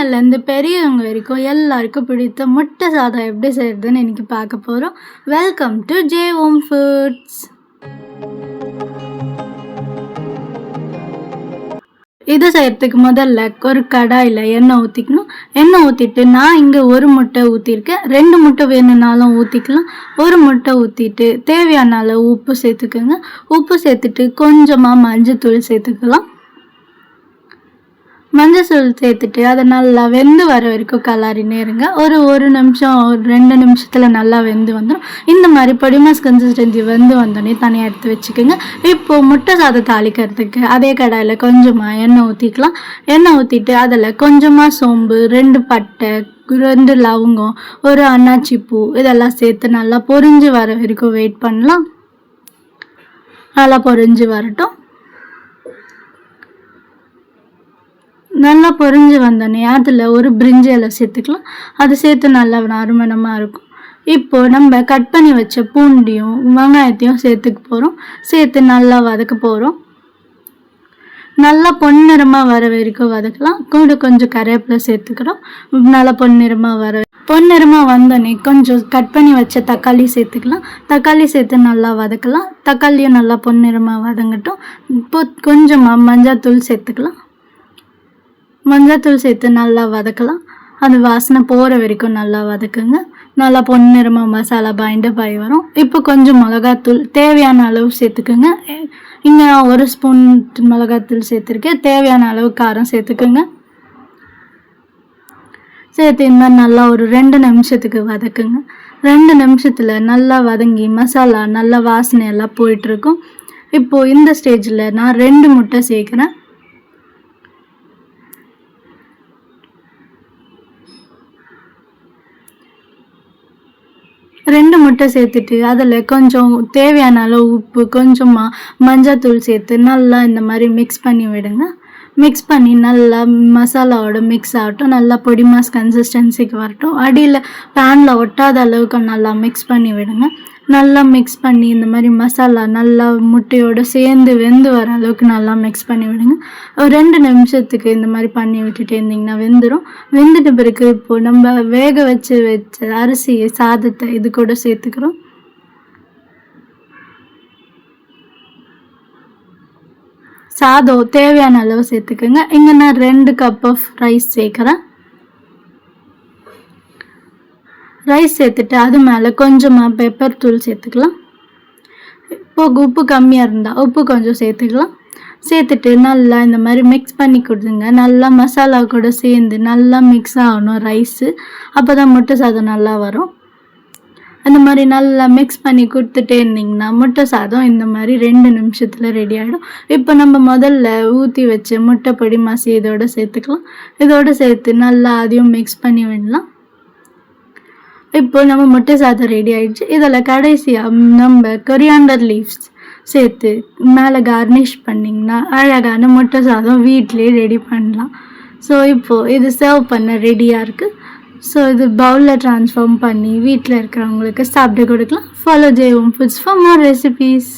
சின்னலேருந்து பெரியவங்க வரைக்கும் எல்லாருக்கும் பிடித்த முட்டை சாதம் எப்படி செய்கிறதுன்னு இன்றைக்கி பார்க்க போகிறோம். Welcome to J home foods. இது செய்கிறதுக்கு முதல்ல ஒரு கடாயில் எண்ணெய் ஊற்றிக்கணும். எண்ணெய் ஊற்றிட்டு நான் இங்கே ஒரு முட்டை ஊற்றிருக்கேன். 2 முட்டை வேணும்னாலும் ஊற்றிக்கலாம். ஒரு முட்டை ஊற்றிட்டு தேவையான அளவு உப்பு சேர்த்துக்கோங்க. உப்பு சேர்த்துட்டு கொஞ்சமாக மஞ்சத்தூள் சேர்த்துக்கலாம். மஞ்சத்தூள் சேர்த்துட்டு அதை நல்லா வெந்து வர வரைக்கும் கலாரினே இருங்க. ஒரு நிமிஷம் 2 நிமிஷத்தில் நல்லா வெந்து வந்துடும். இந்த மாதிரி பொடிமாஸ் கன்சிஸ்டன்சி வெந்து வந்தோடனே தனியாக எடுத்து வச்சுக்கோங்க. இப்போது முட்டை சாதம் தாளிக்கிறதுக்கு அதே கடாயில் கொஞ்சமாக எண்ணெய் ஊற்றிக்கலாம். எண்ணெய் ஊற்றிட்டு அதில் கொஞ்சமாக சோம்பு, 2 பட்டை, 2 லவங்கம், ஒரு அன்னாச்சி பூ இதெல்லாம் சேர்த்து நல்லா பொரிஞ்சு வர வரைக்கும் வெயிட் பண்ணலாம். நல்லா பொரிஞ்சு வரட்டும். நல்லா பொரிஞ்சு வந்தோடனே அதில் ஒரு பிரிஞ்சி இலை சேர்த்துக்கலாம். அது சேர்த்து நல்லா நறுமணமாக இருக்கும். இப்போது நம்ம கட் பண்ணி வச்ச பூண்டையும் வெங்காயத்தையும் சேர்த்துக்க போகிறோம். சேர்த்து நல்லா வதக்க போகிறோம். நல்லா பொன்னிறமாக வர வரைக்கும் வதக்கலாம். கூட கொஞ்சம் கருவேப்பிலை சேர்த்துக்கிறோம். நல்லா பொன்னிறமாக வந்தோடனே கொஞ்சம் கட் பண்ணி வச்ச தக்காளி சேர்த்துக்கலாம். தக்காளி சேர்த்து நல்லா வதக்கலாம். தக்காளியும் நல்லா பொன்னிறமாக வதங்கட்டும். இப்போ கொஞ்சமாக மஞ்சத்தூள் சேர்த்துக்கலாம். மஞ்சத்தூள் சேர்த்து நல்லா வதக்கலாம். அந்த வாசனை போகிற வரைக்கும் நல்லா வதக்குங்க. நல்லா பொன்னிறமாக மசாலா பைண்டப் ஆகி வரும். இப்போ கொஞ்சம் மிளகாத்தூள் தேவையான அளவு சேர்த்துக்குங்க. இங்கே நான் 1 ஸ்பூன் மிளகாத்தூள் சேர்த்துருக்கேன். தேவையான அளவு காரம் சேர்த்துக்குங்க. சேர்த்து இந்த மாதிரி நல்லா ஒரு 2 நிமிஷத்துக்கு வதக்குங்க. 2 நிமிஷத்தில் நல்லா வதங்கி மசாலா நல்லா வாசனை எல்லாம் போயிட்டுருக்கும். இப்போது இந்த ஸ்டேஜில் நான் 2 முட்டை சேர்க்குறேன். 2 முட்டை சேர்த்துட்டு அதில் கொஞ்சம் தேவையான அளவு உப்பு, கொஞ்சமாக மஞ்சத்தூள் சேர்த்து நல்லா இந்த மாதிரி மிக்ஸ் பண்ணி விடுங்க. மிக்ஸ் பண்ணி நல்லா மசாலாவோட மிக்ஸ் ஆகட்டும். நல்லா பொடி மாஸ் கன்சிஸ்டன்சிக்கு வரட்டும். அடியில் பேனில் ஒட்டாத அளவுக்கு நல்லா மிக்ஸ் பண்ணி விடுங்க. நல்லா மிக்ஸ் பண்ணி இந்த மாதிரி மசாலா நல்லா முட்டையோடு சேர்ந்து வெந்து வர அளவுக்கு நல்லா மிக்ஸ் பண்ணி விடுங்க. ஒரு 2 நிமிஷத்துக்கு இந்த மாதிரி பண்ணி விட்டுட்டே இருந்திங்கன்னா வெந்துடும். வெந்துட்ட பிறகு இப்போது நம்ம வேக வச்ச அரிசி சாதத்தை இது கூட சேர்த்துக்கிறோம். சாதம் தேவையான அளவு சேர்த்துக்கோங்க. இங்கே நான் 2 கப் ஆஃப் ரைஸ் சேர்க்குறேன். ரைஸ் சேர்த்துட்டு அது மேலே கொஞ்சமாக பெப்பர் தூள் சேர்த்துக்கலாம். இப்போ உப்பு கம்மியாக இருந்தால் உப்பு கொஞ்சம் சேர்த்துக்கலாம். சேர்த்துட்டு நல்லா இந்த மாதிரி மிக்ஸ் பண்ணி கொடுத்துங்க. நல்லா மசாலா கூட சேர்ந்து நல்லா மிக்ஸ் ஆகணும் ரைஸு. அப்போ தான் முட்டை சாதம் நல்லா வரும். அந்த மாதிரி நல்லா மிக்ஸ் பண்ணி கொடுத்துட்டே இருந்திங்கன்னா முட்டை சாதம் இந்த மாதிரி 2 நிமிஷத்தில் ரெடி ஆகிடும். இப்போ நம்ம முதல்ல ஊற்றி வச்ச முட்டை பொடி மாசி இதோடு சேர்த்துக்கலாம். இதோடு சேர்த்து நல்லா அதையும் மிக்ஸ் பண்ணி விடலாம். இப்போ நம்ம முட்டை சாதம் ரெடி ஆகிடுச்சு. இதில் கடைசியாக நம்ம கொரியாண்டர் லீவ்ஸ் சேர்த்து மேலே கார்னிஷ் பண்ணிங்கன்னா அழகான முட்டை சாதம் வீட்டிலே ரெடி பண்ணலாம். ஸோ இப்போது இது சர்வ் பண்ண ரெடியாக இருக்குது. ஸோ இது பவுலில் ட்ரான்ஸ்ஃபார்ம் பண்ணி வீட்டில் இருக்கிறவங்களுக்கு சாப்பிட்டு கொடுக்கலாம். Follow J home foods for more recipes.